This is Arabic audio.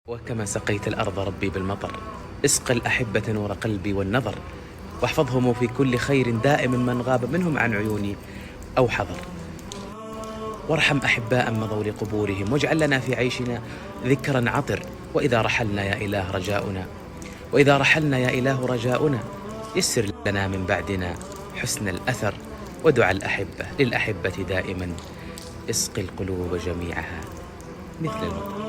وكما سقيت الأرض ربي بالمطر، اسق الأحبة نور قلبي والنظر، واحفظهم في كل خير دائم من غاب منهم عن عيوني أو حضر. وارحم أحباء مضوا لقبورهم، واجعل لنا في عيشنا ذكرا عطر. وإذا رحلنا يا إله رجاؤنا، وإذا رحلنا يا إله رجاؤنا، يسر لنا من بعدنا حسن الأثر. ودعا الأحبة للأحبة دائما، اسق القلوب جميعها مثل المطر.